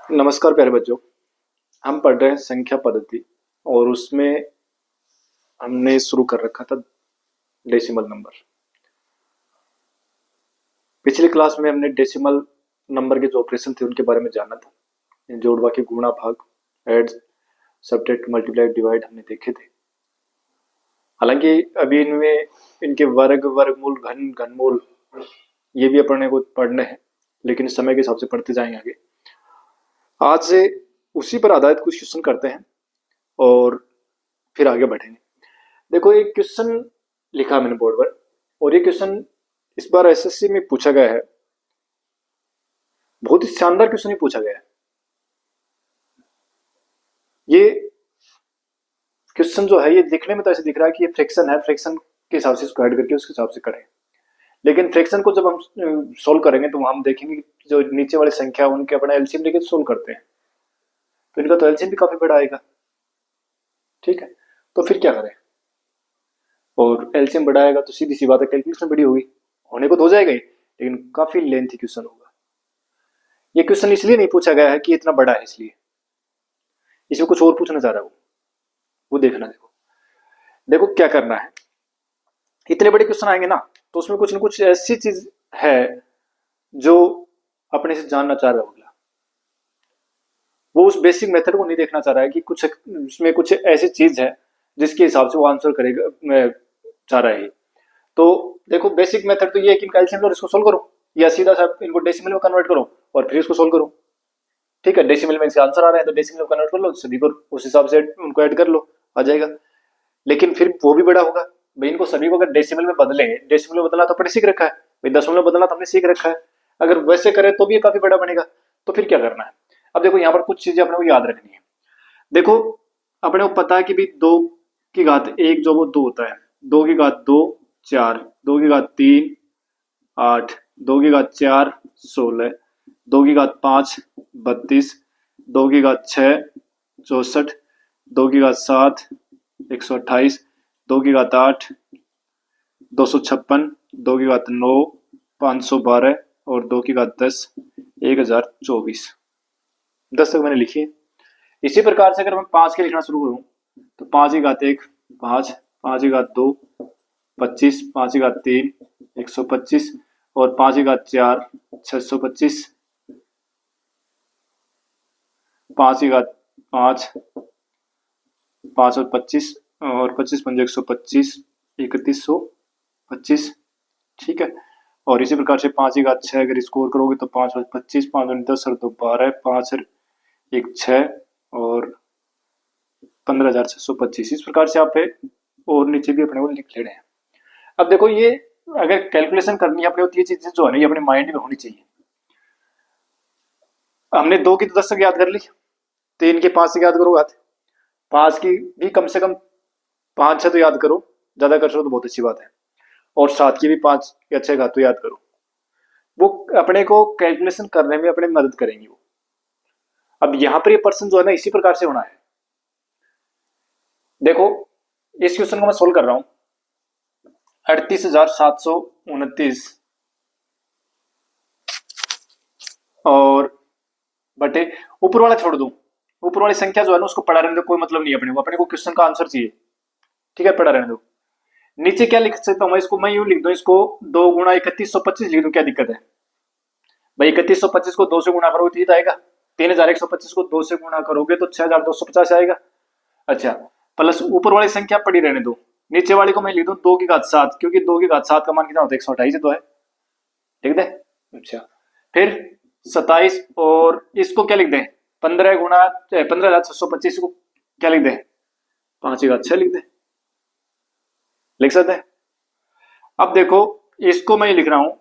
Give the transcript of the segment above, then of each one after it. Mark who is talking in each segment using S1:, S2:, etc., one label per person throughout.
S1: नमस्कार प्यारे बच्चों। हम पढ़ रहे हैं संख्या पद्धति और उसमें हमने शुरू कर रखा था डेसिमल नंबर। पिछली क्लास में हमने डेसिमल नंबर के जो ऑपरेशन थे उनके बारे में जाना था। जोड़ बाकी गुणा भाग ऐड सब्ट्रैक्ट मल्टीप्लाई डिवाइड हमने देखे थे। हालांकि अभी इनमें इनके वर्ग वर्गमूल घन घनमूल ये भी अपने को पढ़ने हैं, लेकिन समय के हिसाब से पढ़ते जाएंगे आगे। आज से उसी पर आधारित कुछ क्वेश्चन करते हैं और फिर आगे बढ़ेंगे। देखो एक क्वेश्चन लिखा मैंने बोर्ड पर, और ये क्वेश्चन इस बार एसएससी में पूछा गया है। बहुत ही शानदार क्वेश्चन ही पूछा गया है। ये क्वेश्चन जो है ये दिखने में तो ऐसे दिख रहा है कि ये फ्रैक्शन है, फ्रैक्शन के हिसाब से इसको ऐड करके उसके हिसाब से करें, लेकिन फ्रैक्शन को जब हम सोल्व करेंगे तो हम देखेंगे कि जो नीचे वाली संख्या उनके अपना एलसीएम लेके सोल्व करते हैं तो इनका तो एलसीएम भी काफी बड़ा आएगा। ठीक है, तो फिर क्या करें? और एलसीएम बड़ा आएगा तो सीधी सी बात है कैलकुलेशन बड़ी होगी, होने को तो हो जाएगा ही, लेकिन काफी लेंथी क्वेश्चन होगा। ये क्वेश्चन इसलिए नहीं पूछा गया है कि इतना बड़ा है, इसलिए इसमें कुछ और पूछना चाह रहा है वो देखना। देखो देखो क्या करना है। इतने बड़े क्वेश्चन आएंगे ना तो उसमें कुछ ना कुछ ऐसी चीज है जो अपने से जानना चाह रहा होगा। वो उस बेसिक मेथड को नहीं देखना चाह रहा है कि कुछ उसमें कुछ ऐसी चीज है जिसके हिसाब से वो आंसर करेगा चाह रहा है। तो देखो बेसिक मेथड तो ये है कि इनका एलसीएम लो और इसको सोल्व करो, या सीधा सा इनको डेसिमल में कन्वर्ट करो और फिर इसको सोल्व करो। ठीक है, डेसिमल में इसके आंसर आ रहे हैं तो डेसिमल में कन्वर्ट कर लो, सभी को उस हिसाब से उनको ऐड कर लो, आ जाएगा। लेकिन फिर वो भी बड़ा होगा भाई। इनको सभी को अगर डेसिमल में बदले, डेसिमल में बदलना तो अपने सीख रखा है भाई, दशमलव में बदलना तो हमने सीख रखा है, अगर वैसे करें तो भी ये काफी बड़ा बनेगा। तो फिर क्या करना है? अब देखो यहाँ पर कुछ चीजें अपने को याद रखनी है। देखो अपने को पता है कि भाई 2 की घात 1 जो वो 2 होता है, 2 की घात 2 4, 2 की घात 3 8, 2 की घात 4 16, 2 की घात 5 32, 2 की घात 6 64, 2 की घात 7 128, 2 की घात 8 256, 2 की घात 9 512 और 2 की घात 10 1024। 10 तक मैंने लिखी है। इसी प्रकार से अगर मैं 5 के लिखना शुरू करूं तो 5 की घात 1 5, 5 की घात 2 25, 5 की घात 3 125 और 5 की घात 4 625, 5 की घात 5 5 और 25 और 25 पंजे 125 3125। ठीक है, और इसी प्रकार से 5 की घात 6 अगर स्कोर करोगे तो 5 और 25 5 और 10 और 2 12 5 और 1 6 और 15,625। इस प्रकार से आप और नीचे भी अपने को लिख लेने हैं। अब देखो ये अगर कैलकुलेशन करनी है अपने को, ये चीजें जो है ना ये अपने माइंड में होनी चाहिए। हमने 2 की तो 10 तक याद कर ली, 3 के 5 से याद करो घात, 5 की भी कम से कम 5 6 तो याद करो, ज्यादा कर सको तो बहुत अच्छी बात है, और 7 की भी 5 या 6 घात तो याद करो। वो अपने को कैलकुलेशन करने में अपने मदद करेंगी वो। अब यहाँ पर ये पर्सन जो है ना इसी प्रकार से होना है। देखो इस क्वेश्चन को मैं सोल्व कर रहा हूं, 38,729 और बटे ऊपर वाला छोड़ दूं, ऊपर वाली संख्या जो है ना उसको पढ़ा रहने दो, कोई मतलब नहीं अपने को क्वेश्चन का आंसर चाहिए। ठीक है, पढ़ा रहने दो। नीचे क्या लिख सकता हूं मैं, इसको मैं यूं लिख दूं, इसको 2 गुणा 3125 लिख दूं, क्या दिक्कत है भाई? 3125 को 2 से गुणा करोगे तो आएगा, 3125 को 2 से गुणा करोगे तो 6250 आएगा। अच्छा, प्लस ऊपर वाली संख्या पड़ी रहने दो, नीचे वाली को मैं लिख दूं 2 की घात 7, क्योंकि 2 की घात 7 का मान कितना होता है? 128 तो है। ठीक है, अच्छा फिर 27 और इसको क्या लिख दें? 15 गुणा 15,625 को क्या लिख दें? 5 की घात 6 लिख दें, लिख सकते हैं। अब देखो इसको मैं लिख रहा हूं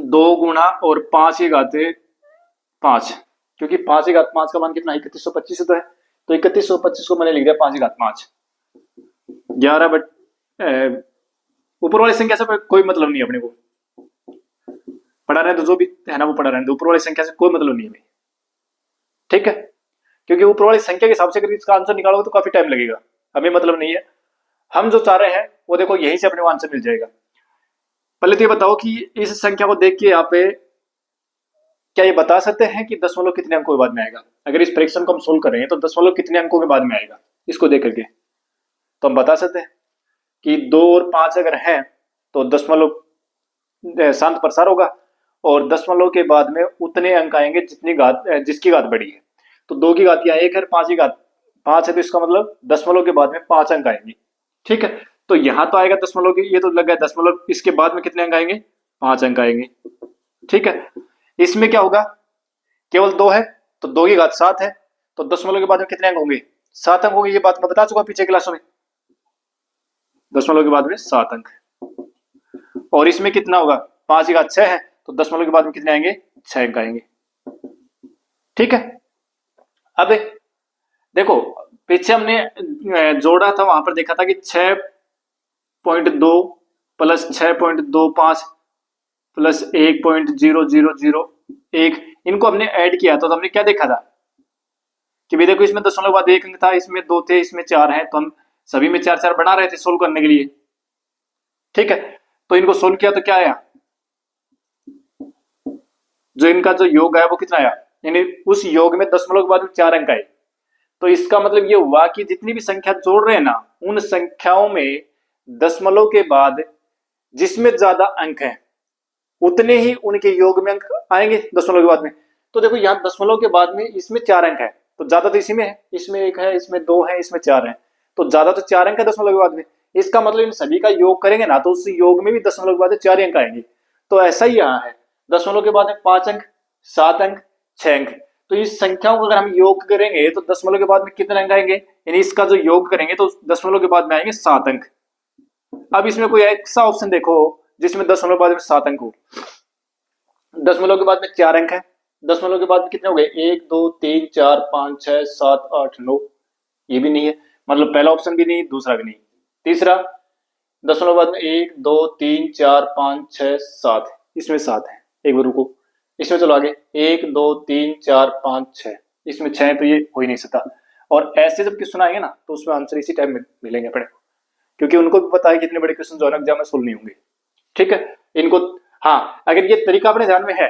S1: 2 गुणा और 5 की घात 5, क्योंकि 5 की घात 5 का मान कितना? 3125 तो है, तो 3125 को मैंने लिख दिया 5 की घात 5। 11 बट ऊपर वाली संख्या से कोई मतलब नहीं है अपने को, पढ़ा रहे तो जो भी है ना वो पढ़ा रहे, ऊपर वाली संख्या से कोई मतलब नहीं है। ठीक है, क्योंकि ऊपर वाली संख्या के हिसाब से अगर इसका आंसर निकालोगे तो काफी टाइम लगेगा, हमें मतलब नहीं है। हम जो चाह रहे हैं वो देखो यहीं से अपने को आंसर मिल जाएगा। पहले तो ये बताओ कि इस संख्या को देख के यहाँ पे क्या ये बता सकते हैं कि दशमलव कितने अंकों के बाद में आएगा? अगर इस फ्रैक्शन को हम सोल्व कर रहे हैं तो दशमलव कितने अंकों के बाद में आएगा, इसको देख करके तो हम बता सकते हैं कि 2 और 5 अगर है तो दशमलव शांत प्रसार होगा, और दशमलव के बाद में उतने अंक आएंगे जितनी घात जिसकी घात बड़ी है। तो 2 की घात यहाँ 1 है, 5 की घात 5 है, तो इसका मतलब दशमलव के बाद में 5 अंक आएंगे। ठीक है, तो यहाँ तो आएगा दशमलव की, ये तो लग गया दशमलव, इसके बाद में कितने अंक आएंगे? 5 अंक आएंगे। ठीक है, इसमें क्या होगा, केवल 2 है तो 2 की घात 7 है, तो दशमलव के बाद में कितने अंक होंगे? 7 अंक होंगे। ये बात मैं बता चुका पीछे क्लासों में, दशमलव के बाद में 7 अंक। और इसमें कितना होगा? 5 की घात 6 है, तो दशमलव के बाद में कितने आएंगे? 6 अंक आएंगे। ठीक है, अब देखो पीछे हमने जोड़ा था, वहां पर देखा था कि 6.2 प्लस 6.25 प्लस 1.0001, इनको हमने ऐड किया तो हमने क्या देखा था कि भाई देखो इसमें दशमलव के बाद 1 अंक था, इसमें 2 थे, इसमें 4 है, तो हम सभी में 4 बना रहे थे सोल्व करने के लिए। ठीक है, तो इनको सोल्व किया तो क्या आया, जो इनका जो योग है वो कितना आया, यानी उस योग में दशमलव के बाद में 4 अंक आए। तो इसका मतलब ये हुआ कि जितनी भी संख्या जोड़ रहे हैं ना, उन संख्याओं में दशमलव के बाद जिसमें ज्यादा अंक है उतने ही उनके योग में अंक आएंगे दशमलव के बाद में। तो देखो यहाँ दशमलव के बाद में इसमें 4 अंक है, तो ज्यादा तो इसी में है, इसमें 1 है, इसमें 2 है, इसमें 4 है, तो ज्यादा तो 4 अंक है दशमलव के बाद में। इसका मतलब इन सभी का योग करेंगे ना तो उस योग में भी दशमलव के बाद 4 अंक आएंगे। तो ऐसा ही यहाँ है, दशमलव के बाद में 5 अंक, 7 अंक, 6 अंक। तो इस संख्याओं को अगर हम योग करेंगे तो दशमलव के बाद में कितने अंक आएंगे, यानी इसका जो योग करेंगे तो दशमलव के बाद में आएंगे 7 अंक। अब इसमें कोई ऐसा ऑप्शन देखो जिसमें दशमलव के बाद में 7 अंक हो। दशमलव के बाद में 4 अंक है, दशमलव के बाद में कितने हो गए? 1 2 3 4 5 6 7 8 9, ये भी नहीं है, मतलब पहला ऑप्शन भी नहीं, दूसरा भी नहीं। तीसरा दशमलव के बाद में 1 2 3 4 5 6 7, इसमें 7 है, एक बार रुको, इसमें चलो आगे 1 2 3 4 5 6, इसमें 6 है, तो ये हो ही नहीं सकता। और ऐसे जब क्वेश्चन आएंगे ना तो उसमें आंसर इसी टाइम में मिलेंगे अपने, क्योंकि उनको भी पता है कि इतने बड़े क्वेश्चन जो है एग्जाम में सोल्व नहीं होंगे। ठीक है, इनको, हाँ अगर ये तरीका अपने ध्यान में है,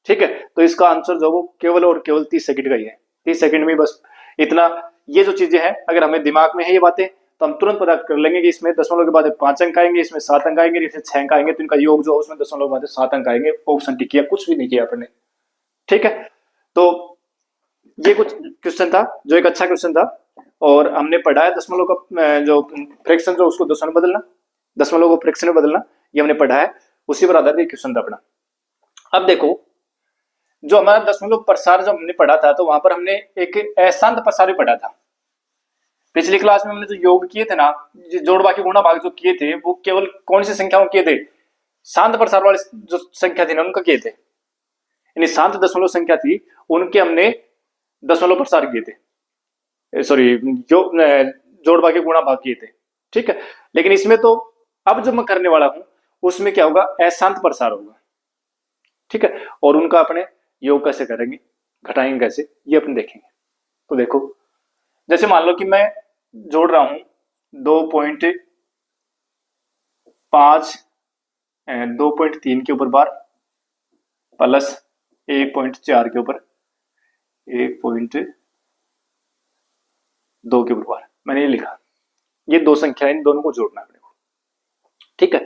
S1: ठीक है, तो इसका आंसर जो वो केवल और केवल 30 सेकंड का ही है। 30 सेकंड में बस इतना, ये जो चीजें हैं अगर हमें दिमाग में है ये बातें तो हम तुरंत पता कर लेंगे कि इसमें दशमलव के बाद 5 अंक आएंगे, इसमें 7 अंक आएंगे, इसमें 6 अंक आएंगे, तो इनका योग जो है उसमें दशमलव के बाद 7 अंक आएंगे। ऑप्शन टिक किया, कुछ भी नहीं किया अपने। ठीक है, तो ये कुछ क्वेश्चन था जो एक अच्छा क्वेश्चन था, और हमने पढ़ा है दशमलव का जो फ्रैक्शन जो उसको दशमलव में बदलना, दशमलव को फ्रैक्शन में बदलना, ये हमने पढ़ा है, उसी पर आधारित क्वेश्चन था अपना। अब देखो जो हमारा दशमलव प्रसार जो हमने पढ़ा था तो वहां पर हमने एक अशांत प्रसार भी पढ़ा था। पिछली क्लास में हमने जो योग किए थे ना, जोड़ बाकी गुणा भाग जो किए थे वो केवल कौन सी संख्याओं किए थे? शांत प्रसार वाली जो संख्या थी ना उनका किए थे, यानी शांत दशमलव संख्या थी उनके हमने दशमलव प्रसार किए थे, सॉरी जो जोड़ बाकी गुणा भाग किए थे। ठीक है, लेकिन इसमें तो अब जो मैं करने वाला हूं उसमें क्या होगा? अशांत प्रसार होगा। ठीक है, और उनका अपने योग कैसे करेंगे, घटाएंगे कैसे, ये अपन देखेंगे। तो देखो जैसे मान लो कि मैं जोड़ रहा हूं 2.5 2.3 के ऊपर बार प्लस 1.4 के ऊपर 1.2 के ऊपर बार, मैंने ये लिखा, ये दो संख्या इन दोनों को जोड़ना है अपने को। ठीक है,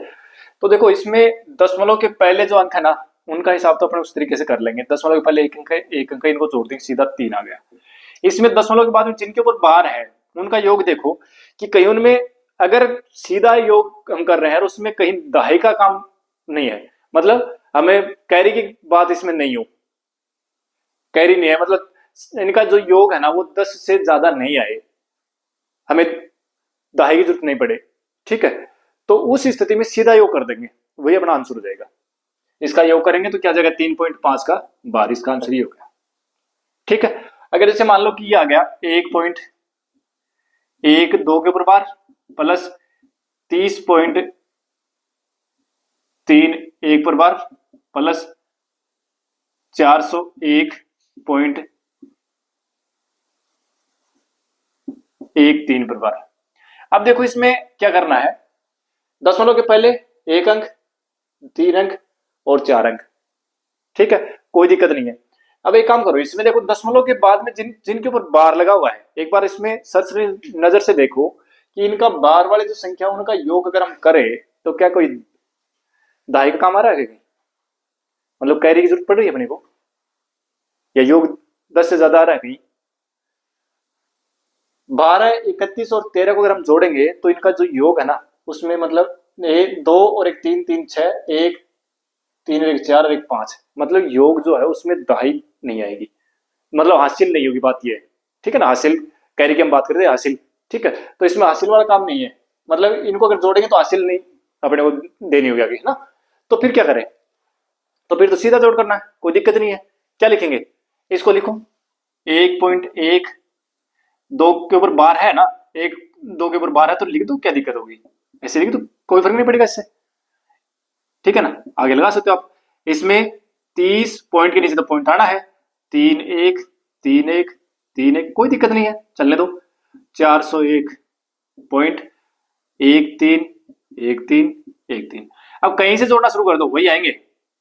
S1: तो देखो इसमें दशमलव के पहले जो अंक है ना उनका हिसाब तो अपन उस तरीके से कर लेंगे। दशमलव के पहले एक अंक है, एक अंक इनको जोड़ देंगे, सीधा 3 आ गया। इसमें दशमलव के बाद में जिनके ऊपर बार है उनका योग देखो कि कहीं उनमें अगर सीधा योग हम कर रहे हैं और उसमें कहीं दहाई का काम नहीं है, मतलब हमें कैरी की बात इसमें नहीं हो, कैरी नहीं है, मतलब इनका जो योग है ना वो 10 से ज्यादा नहीं आए, हमें दहाई की जरूरत नहीं पड़े। ठीक है, तो उस स्थिति में सीधा योग कर देंगे, वही अपना आंसर हो जाएगा। इसका योग करेंगे तो क्या जाएगा? 3.5 का बार, इसका आंसर ही हो गया। ठीक है, अगर जैसे मान लो कि ये आ गया 1.12 के ऊपर बार प्लस 30.3 एक पर बार प्लस 401.13 पर बार। अब देखो इसमें क्या करना है, दशमलव के पहले एक अंक, 3 अंक और 4 अंक। ठीक है, कोई दिक्कत नहीं है। अब एक काम करो, इसमें देखो दशमलव के बाद में जिनके ऊपर बार लगा हुआ है, एक बार इसमें सरसरी नजर से देखो कि इनका बार वाले जो संख्या उनका योग अगर हम करें तो क्या कोई दहाई का काम आ रहा है कहीं? मतलब कैरी की जरूरत पड़ रही है अपने को, या योग 10 से ज्यादा आ रहा है कहीं? 12, 31 और 13 को अगर हम जोड़ेंगे तो इनका जो योग है ना, उसमें मतलब एक 2 और एक 3, 3 6, एक 3 और एक 4 और एक 5, मतलब योग जो है उसमें दहाई नहीं आएगी, मतलब हासिल नहीं होगी, बात ये है। ठीक है ना, हासिल कैरी की हम बात करते हैं, हासिल। ठीक है, तो इसमें हासिल वाला काम नहीं है, मतलब इनको अगर जोड़ेंगे तो हासिल नहीं अपने को देनी होगी आगे, है ना। तो फिर क्या करें? तो फिर तो सीधा जोड़ करना है, कोई दिक्कत नहीं है। क्या लिखेंगे? इसको लिखो 1.1, 2 के ऊपर बार है ना, 1 2 के ऊपर बार है तो लिख दो, क्या दिक्कत होगी? ऐसे लिख दो, कोई फर्क नहीं पड़ेगा इससे। ठीक है ना, आगे लगा सकते हो आप। इसमें 30 पॉइंट के नीचे तो पॉइंट आना है, 3 1 3 1 3 1, कोई दिक्कत नहीं है, चलने दो। 401.13 अब कहीं से जोड़ना शुरू कर दो, वही आएंगे।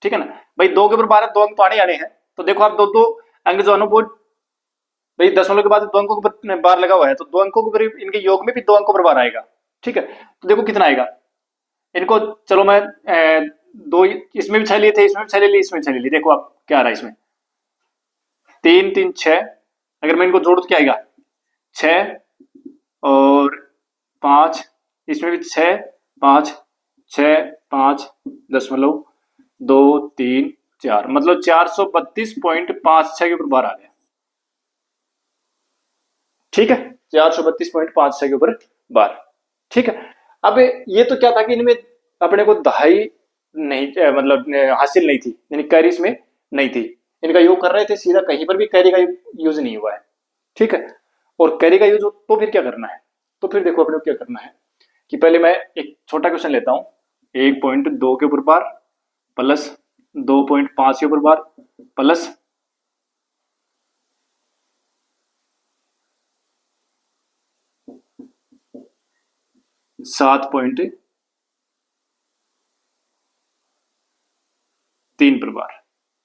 S1: ठीक है ना भाई, 2 के ऊपर 12, 2 अंक तो आने हैं। तो देखो आप दो दो अंक जो है भाई, दशमलव के बाद 2 अंकों के ऊपर बार लगा हुआ है, तो 2 अंकों के ऊपर इनके योग में भी 2 अंकों पर बार आएगा। ठीक है, तो देखो कितना आएगा इनको। चलो मैं दो इसमें भी 6 लिए थे, इसमें भी 6 ले लिए, इसमें 6 ले लिए। देखो आप क्या आ रहा है इसमें, 3 3 6, अगर मैं इनको जोड़ू तो क्या आएगा? 6 और 5, इसमें भी 6 5 6 5 दशमलव 2 3 4, मतलब 432.56 के ऊपर बार आ गया। ठीक है, 432.56 के ऊपर बार। ठीक है, अब ये तो क्या था कि इनमें अपने को दहाई नहीं, मतलब हासिल नहीं थी, यानी कैरी इसमें नहीं थी। इनका योग कर रहे थे सीधा, कहीं पर भी कैरी का यूज नहीं हुआ है। ठीक है, और कैरी का यूज हो तो फिर क्या करना है? तो फिर देखो अपने को क्या करना है कि पहले मैं एक छोटा क्वेश्चन लेता हूं, 1.2 के ऊपर बार प्लस 2.5 के ऊपर बार प्लस 7.3 पर बार,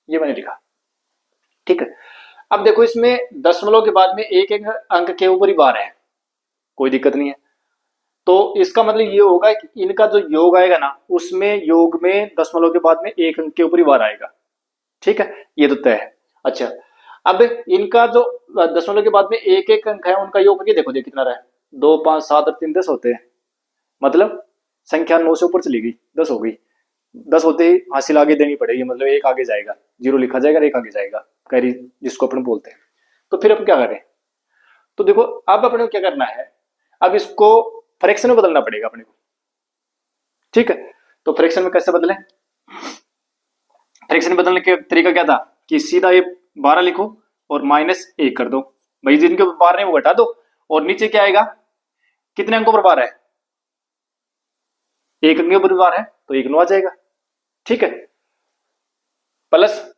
S1: ये मैंने लिखा। ठीक है, अब देखो इसमें दशमलव के बाद में एक एक अंक के ऊपर ही बार है, कोई दिक्कत नहीं है। तो इसका मतलब ये होगा कि इनका जो योग आएगा ना, उसमें योग में दशमलव के बाद में एक अंक के ऊपर ही बार आएगा। ठीक है, ये तो तय है। अच्छा, अब इनका जो दशमलव के बाद में एक एक अंक है, उनका योग करके देखो कितना रहा है। 2 5 7 और 3 10 होते हैं, मतलब संख्या 9 से ऊपर चली गई, 10 हो गई। 10 होते ही हासिल आगे देनी पड़ेगी, मतलब एक आगे जाएगा, 0 लिखा जाएगा, एक आगे जाएगा, कैरी जिसको अपन बोलते हैं। तो फिर अपन क्या करें? तो देखो अब अपने को क्या करना है, अब इसको फ्रैक्शन में बदलना पड़ेगा अपने को। ठीक है, तो फ्रैक्शन में कैसे बदलें? फ्रैक्शन बदलने का तरीका क्या था कि सीधा ये 12 लिखो और -1 कर दो, भाई जिनके ऊपर बार है वो घटा दो, और नीचे क्या आएगा? कितने अंकों पर बार है? एक अंक पर बार है तो 1 9 आ जाएगा। ठीक है, प्लस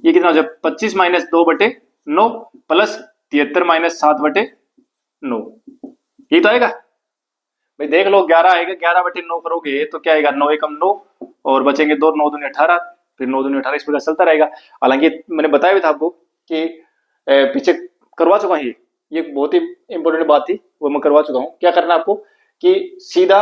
S1: ये कितना हो जाए? 25 - 2/9 प्लस 73 - 7/9, ये तो आएगा भाई। देख लो 11 आएगा, 11/9 करोगे तो क्या आएगा? 9 एकम 9 और बचेंगे 2, 9 दूनी 18, फिर 9 दूनी 18, इस प्रकार चलता रहेगा। हालांकि मैंने बताया भी था आपको कि पीछे करवा चुका हूं, ये बहुत ही इंपॉर्टेंट बात थी, वो मैं करवा चुका हूं। क्या करना है आपको कि सीधा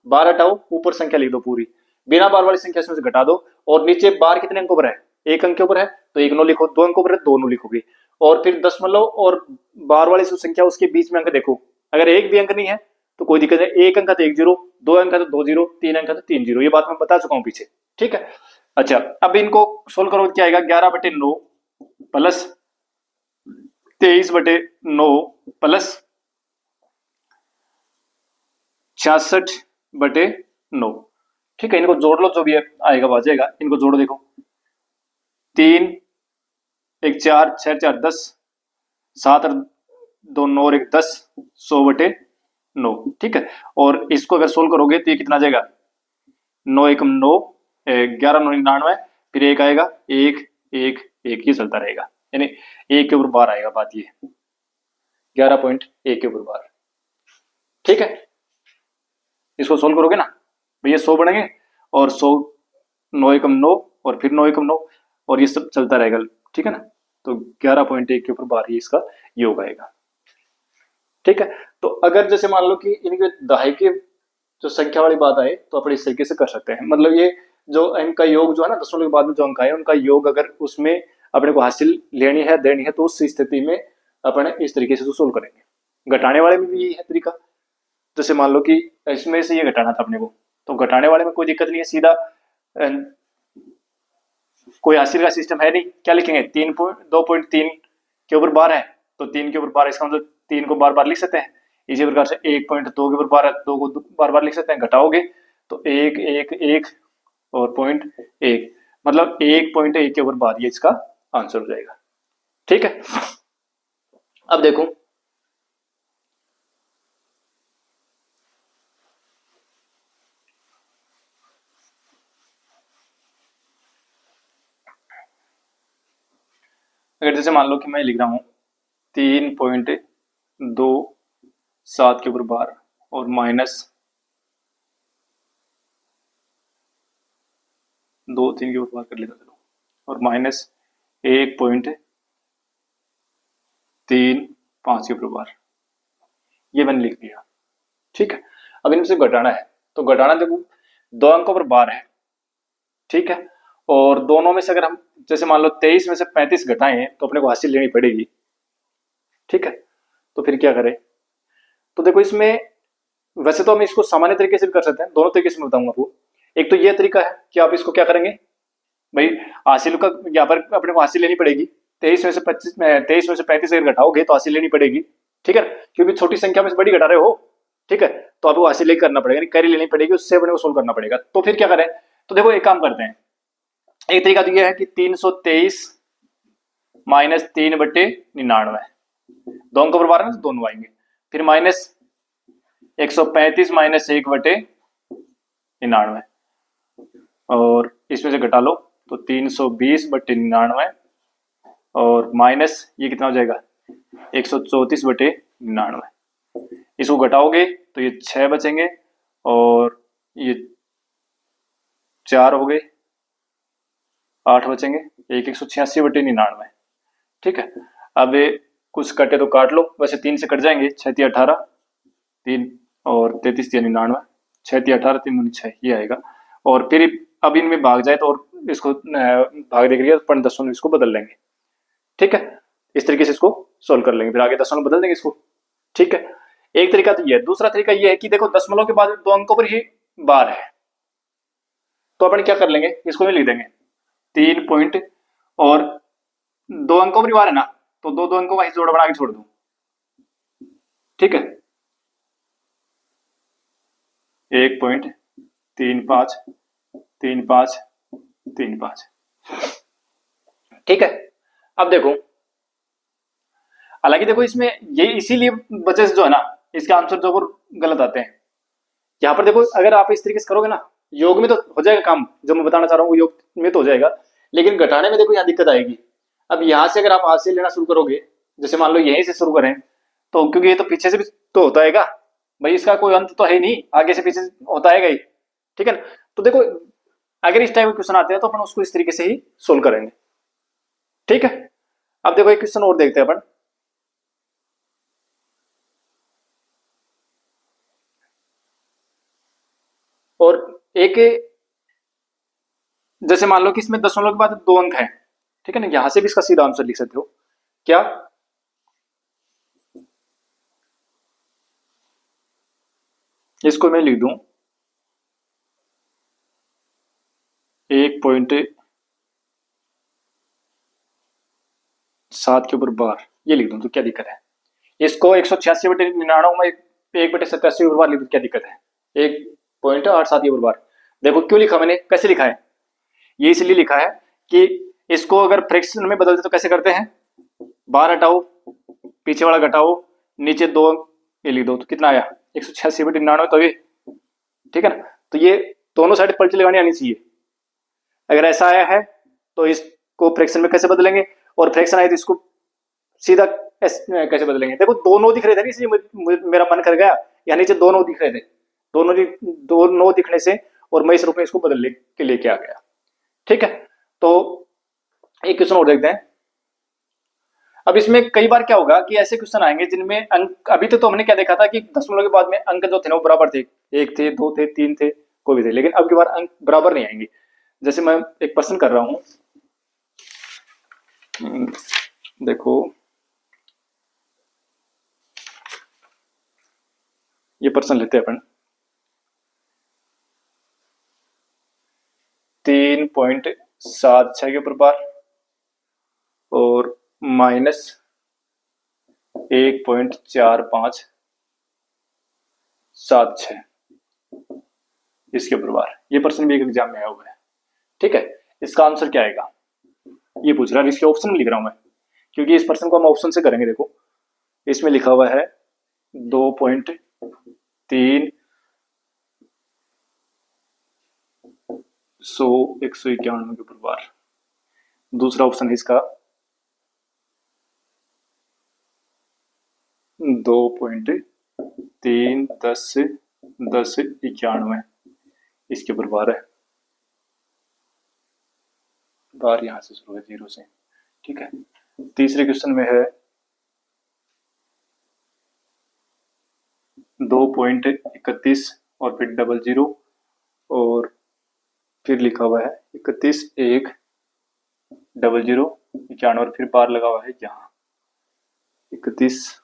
S1: 12 हटाओ, ऊपर संख्या लिख दो पूरी, बिना बार वाली संख्या इसमें से घटा दो, और नीचे बार कितने अंकों पर है? एक अंक के ऊपर है तो 1 9 लिखो, 2 अंकों पर है 2 9 लिखोगे, और फिर दशमलव और बार वाली संख्या उसके बीच में अंक देखो, अगर एक भी अंक नहीं है तो कोई दिक्कत नहीं, एक अंक का तो 1 0, 2 अंक का तो 2 0, 3 अंक का तो 3 0, ये बात मैं बता चुका हूं पीछे। ठीक है, अच्छा अब इनको सोल्व करो, क्या आएगा? 11/9 प्लस 23/9 प्लस 66/9। ठीक है, इनको जोड़ लो, जो भी आएगा वो आ जाएगा, इनको जोड़ो। देखो 3 1 4 6 4 10, 7 और 2 9 और 1 10, 100/9। ठीक है, और इसको अगर सोल्व करोगे तो ये कितना आ जाएगा? 9 एकम 9, 11 9 99, फिर एक आएगा 1 1 1, ये चलता रहेगा, यानी 1 के ऊपर बार आएगा, बात ये 11.1 के ऊपर बार। ठीक है, इसको सोल्व करोगे ना भैया, 100 बनेंगे, और 100 9 एकम 9 और फिर 9 एकम 9 और ये सब चलता रहेगा, ठीक है ना। तो 11.1 के ऊपर 12 इसका योग आएगा, ठीक है। तो अगर जैसे मान लो कि इनके दहाई की जो संख्या वाली बात आए तो अपन इस तरीके से कर सकते हैं। मतलब ये जो इनका योग जो है ना, दशमलव के बाद में जो अंक आए उनका योग अगर उसमें अपने को हासिल लेनी है देनी है तो उस स्थिति में अपन इस तरीके से सोल्व करेंगे। घटाने वाले में भी यही है तरीका। जैसे मान लो कि इसमें से ये घटाना था अपने को, तो घटाने वाले में कोई दिक्कत नहीं है, सीधा कोई हासिल का सिस्टम है नहीं, क्या लिखेंगे 2.3 के ऊपर 12 है तो 3 के ऊपर 12, इसका मतलब 3 को बार बार लिख सकते हैं। इसी प्रकार से 1.2 के ऊपर 12, 2 को बार बार लिख सकते हैं। घटाओगे तो 1 1 1 और 0.1, मतलब 1.1 के ऊपर 12, ये इसका आंसर हो जाएगा, ठीक है। अब देखो अगर जैसे मान लो कि मैं लिख रहा हूं 3.27 के ऊपर 12 और माइनस 2 3 के ऊपर 12 कर लेता चलो, और माइनस 1.35 के ऊपर 12, ये मैंने लिख दिया, ठीक है। अब इनमें से घटाना है, तो घटाना देखो 2 अंकों पर 12 है, ठीक है। और दोनों में से अगर हम जैसे मान लो 23 में से 35 घटाएं तो अपने को हासिल लेनी पड़ेगी, ठीक है। तो फिर क्या करें, तो देखो इसमें वैसे तो हम इसको सामान्य तरीके से भी कर सकते हैं, दोनों तरीके से मैं बताऊंगा आपको। एक तो ये तरीका है कि आप इसको क्या करेंगे भाई, हासिल का यहाँ पर अपने को हासिल लेनी पड़ेगी, 23 में से 35 अगर घटाओगे तो हासिल लेनी पड़ेगी, ठीक है। क्योंकि छोटी संख्या में से बड़ी घटा रहे हो, ठीक है, तो आपको हासिल लेकर करना पड़ेगा, कैरी लेनी पड़ेगी, उससे अपने को सोल्व करना पड़ेगा। तो फिर क्या करें, तो देखो एक काम करते हैं, एक तरीका तो यह है कि 323 माइनस 3/99, दोनों को बराबर है तो दोनों आएंगे, फिर माइनस 135 माइनस 1/99 और इसमें से घटा लो तो 320/99 और माइनस ये कितना हो जाएगा 134/99। इसको घटाओगे तो ये 6 बचेंगे और ये 4 हो गए, 8 बचेंगे, 186/99, ठीक है। अब कुछ कटे तो काट लो, वैसे 3 से कट जाएंगे, 6 3 18, 3 और 33 3 99, 6 3 18 3 दूनी 6, ये आएगा। और फिर अब इनमें भाग जाए तो और इसको भाग देख लिया तो 10 इसको बदल लेंगे, ठीक है। इस तरीके से इसको सोल्व कर लेंगे, फिर आगे 10 बदल देंगे इसको, ठीक है। एक तरीका तो ये है। दूसरा तरीका ये है कि देखो दशमलव के बाद 2 अंकों पर ही बार है, तो अपन क्या कर लेंगे, इसको भी लिख देंगे 3 पॉइंट और 2 अंकों पर ही बार है ना, तो 2 अंकों का ही जोड़ बना के छोड़ दो, ठीक है। 1.35 35 35, ठीक है। अब देखो हालांकि देखो इसमें ये इसीलिए वजह से जो है ना इसके आंसर जो गलत आते हैं। यहाँ पर देखो अगर आप इस तरीके से करोगे ना, योग में तो हो जाएगा काम, जो मैं बताना चाह रहा हूँ योग में तो हो जाएगा, लेकिन घटाने में देखो यहाँ दिक्कत आएगी। अब यहाँ से अगर आप हाथ से लेना शुरू करोगे, जैसे मान लो यहीं से शुरू करें, तो क्योंकि ये तो पीछे से भी तो होता है भाई, इसका कोई अंत तो है नहीं, आगे से पीछे होता है ही, ठीक है ना। तो देखो अगर इस टाइप के क्वेश्चन आते हैं तो अपन उसको इस तरीके से ही सोल्व करेंगे, ठीक है। अब देखो एक क्वेश्चन और देखते हैं अपन। और एक जैसे मान लो कि इसमें दशमलव के बाद 2 अंक है, ठीक है ना, यहां से भी इसका सीधा आंसर लिख सकते हो, क्या इसको मैं लिख दूं 1.7 के ऊपर बार, ये लिख दूं तो क्या दिक्कत है। इसको 186/99 में 1/87 ऊपर बार लिख दूं, क्या दिक्कत है। 1.87 के ऊपर बार, देखो क्यों लिखा मैंने, कैसे लिखा है, ये इसलिए लिखा है कि इसको अगर फ्रैक्शन में बदलते तो कैसे करते हैं, बार हटाओ, पीछे वाला घटाओ, नीचे 2 ये लिख दो, तो कितना आया 186/99, तो ये ठीक है ना। तो ये दोनों साइड पलटी लगानी आनी चाहिए। अगर ऐसा आया है तो इसको फ्रैक्शन में कैसे बदलेंगे, और फ्रैक्शन आए तो इसको सीधा कैसे बदलेंगे। देखो 2 9 दिख रहे थे ना, इसलिए मेरा मन कर गया, यहाँ नीचे 2 9 दिख रहे थे, दोनों 2 9 दिखने से और मैं इस रूप में इसको बदल के लेके आ गया, ठीक है। तो एक क्वेश्चन और देखते हैं। अब इसमें कई बार क्या होगा कि ऐसे क्वेश्चन आएंगे जिनमें अंक, अभी तो हमने क्या देखा था कि दशमलव के बाद में अंक जो थे ना वो बराबर थे, 1 थे, 2 थे, 3 थे, कोई भी थे, लेकिन अब की बार अंक बराबर नहीं आएंगे। जैसे मैं एक प्रश्न कर रहा हूं, देखो ये प्रश्न लेते हैं अपन, 3.76 के ऊपर बार और -1.4576 इसके ऊपर बार। ये प्रश्न भी एक एग्जाम में आया हुआ है, ठीक है। इसका आंसर क्या आएगा ये पूछ रहा है, इसके ऑप्शन में लिख रहा हूं मैं, क्योंकि इस प्रश्न को हम ऑप्शन से करेंगे। देखो इसमें लिखा हुआ है 2.3 191 के ऊपर बार। दूसरा ऑप्शन है इसका 2.3 10 10 91 इसके ऊपर बार है। बार यहां से शुरू है 0 से, ठीक है। तीसरे क्वेश्चन में है 2.31 और फिर 00 और फिर लिखा हुआ है 31 1 00 91 और फिर बार लगा हुआ है यहाँ 31,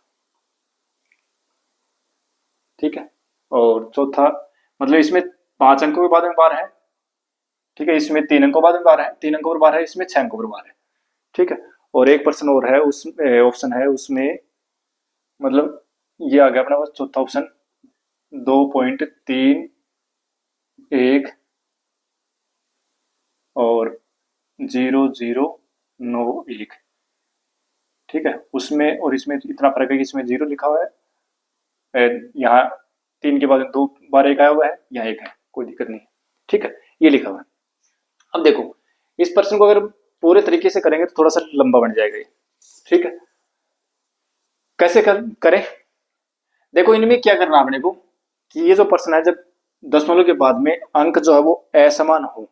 S1: ठीक है। और चौथा मतलब इसमें 5 अंकों के बाद में बार है, ठीक है। इसमें 3 अंकों बाद में बार है, 3 अंकों पर बार है, इसमें 6 अंकों पर बार है, ठीक है। और एक प्रश्न और है, उस ऑप्शन है उसमें, मतलब ये आ गया अपना पास चौथा ऑप्शन 2.31 और 0091, ठीक है। उसमें और इसमें इतना फर्क है कि इसमें 0 लिखा हुआ है, यहाँ 3 के बाद 2 बार 1 आया हुआ है, यहाँ 1 है, कोई दिक्कत नहीं है, ठीक है। ये लिखा हुआ है। अब देखो इस प्रश्न को अगर पूरे तरीके से करेंगे तो थोड़ा सा लंबा बन जाएगा ये, ठीक है। कैसे करें, देखो इनमें क्या करना अपने को कि ये जो प्रश्न है, जब दशमलव के बाद में अंक जो है वो असमान हो,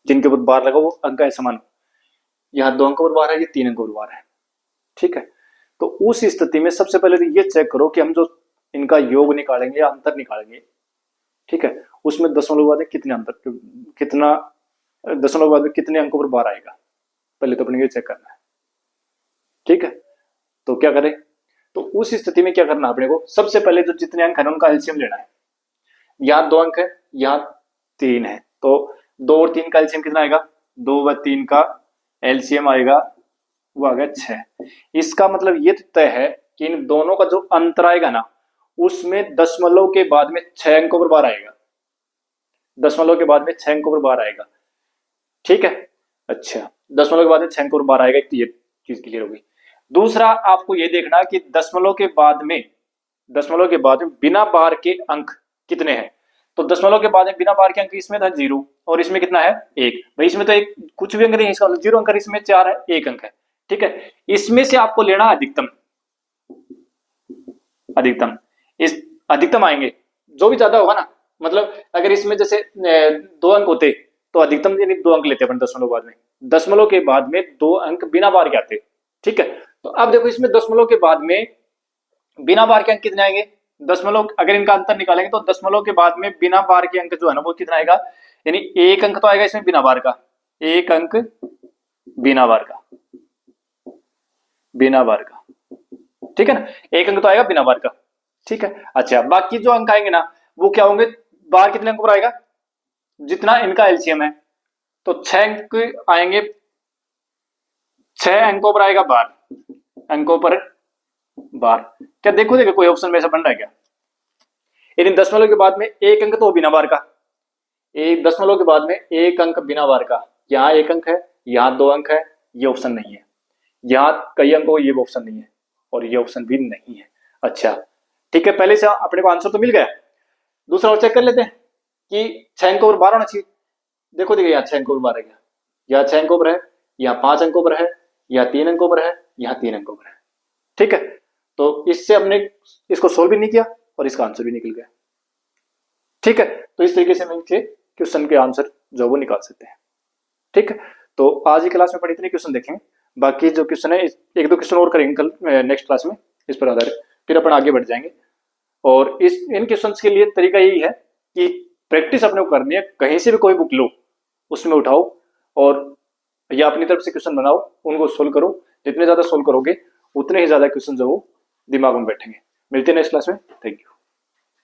S1: जिनके ऊपर बार लगा वो अंक असमान हो, यहाँ 2 अंकों पर बार है, ये 3 अंकों पर बार है, ठीक है। तो उस स्थिति में सबसे पहले तो ये चेक करो कि हम जो इनका योग निकालेंगे या अंतर निकालेंगे, ठीक है, उसमें दशमलव बाद में कितने अंतर, कितना दशमलव बाद में कितने अंकों पर बार आएगा, पहले तो अपने ये चेक करना है, ठीक है। तो क्या करें, तो उस स्थिति में क्या करना अपने को, सबसे पहले जो जितने अंक है उनका एलसीएम लेना है। यहाँ 2 अंक है, यहाँ 3 है, तो 2 और 3 का एलसीएम कितना आएगा, 2 व 3 का एलसीएम आएगा वो आ गया 6। इसका मतलब ये तय है कि इन दोनों का जो अंतर आएगा ना, उसमें दशमलव के बाद में 6 अंकों पर बार आएगा, दशमलव के बाद में 6 अंकों पर बार आएगा, ठीक है। अच्छा, दशमलव के बाद में 6 अंकों पर बार आएगा, ये चीज क्लियर होगी। दूसरा आपको ये देखना कि दशमलव के बाद में बिना बार के अंक कितने हैं। तो दशमलव के बाद में बिना बार के अंक इसमें था 0 और इसमें कितना है 1, भाई इसमें तो एक कुछ भी अंक नहीं है, इसका 0 अंक, इसमें 4 है, 1 अंक है, ठीक है। इसमें से आपको लेना अधिकतम, इस अधिकतम आएंगे जो भी ज्यादा होगा ना, मतलब अगर इसमें जैसे 2 अंक होते तो अधिकतम यानी 2 अंक लेते अपन दशमलव बाद में, दशमलव के बाद में 2 अंक बिना बार के आते, ठीक है। तो अब देखो इसमें दशमलव के बाद में बिना बार के अंक कितने आएंगे, दशमलव अगर इनका अंतर निकालेंगे तो दशमलव के बाद में बिना बार के अंक जो है ना वो कितना आएगा, यानी 1 अंक तो आएगा इसमें बिना बार का, 1 अंक बिना बार का, ठीक है ना, 1 अंक तो आएगा बिना बार का, ठीक है। अच्छा, बाकी जो अंक आएंगे ना वो क्या होंगे, बार कितने अंकों पर आएगा, जितना इनका एलसीएम है, तो 6 अंक आएंगे, 6 अंकों पर आएगा बार, अंकों पर बार। क्या देखो कोई ऑप्शन में ऐसा बन रहा है क्या, यानी दशमलव के बाद में 1 अंक तो बिना बार का, एक दशमलव के बाद में 1 अंक बिना बार का, यहाँ 1 अंक है, यहाँ 2 अंक है, ये ऑप्शन नहीं है, यहाँ कई अंक हो, ये ऑप्शन नहीं है, और ये ऑप्शन भी नहीं है। अच्छा ठीक है, पहले से अपने को आंसर तो मिल गया। दूसरा और चेक कर लेते हैं कि 6 अंकों पर बार होना चाहिए। देखो यहाँ 6 अंकों पर बार है, यहाँ 6 अंकों पर है, यहाँ 5 अंकों पर है, यहाँ 3 अंकों पर है, यहाँ 3 अंकों पर है, ठीक है। तो इससे हमने इसको सोल्व भी नहीं किया और इसका आंसर भी निकल गया, ठीक है। तो इस तरीके से हम क्वेश्चन के आंसर जो वो निकाल सकते हैं। ठीक है, तो आज की क्लास में अपन इतने क्वेश्चन देखेंगे, बाकी जो क्वेश्चन है एक दो क्वेश्चन और करेंगे कल नेक्स्ट क्लास में इस पर आधारित, फिर अपन आगे बढ़ जाएंगे। और इस इन क्वेश्चंस के लिए तरीका यही है कि प्रैक्टिस अपने को करनी है, कहीं से भी कोई बुक लो उसमें उठाओ और या अपनी तरफ से क्वेश्चन बनाओ, उनको सोल्व करो। जितने ज्यादा सोल्व करोगे उतने ही ज्यादा क्वेश्चन जो वो दिमाग में बैठेंगे। मिलते हैं नेक्स्ट क्लास में। Thank you.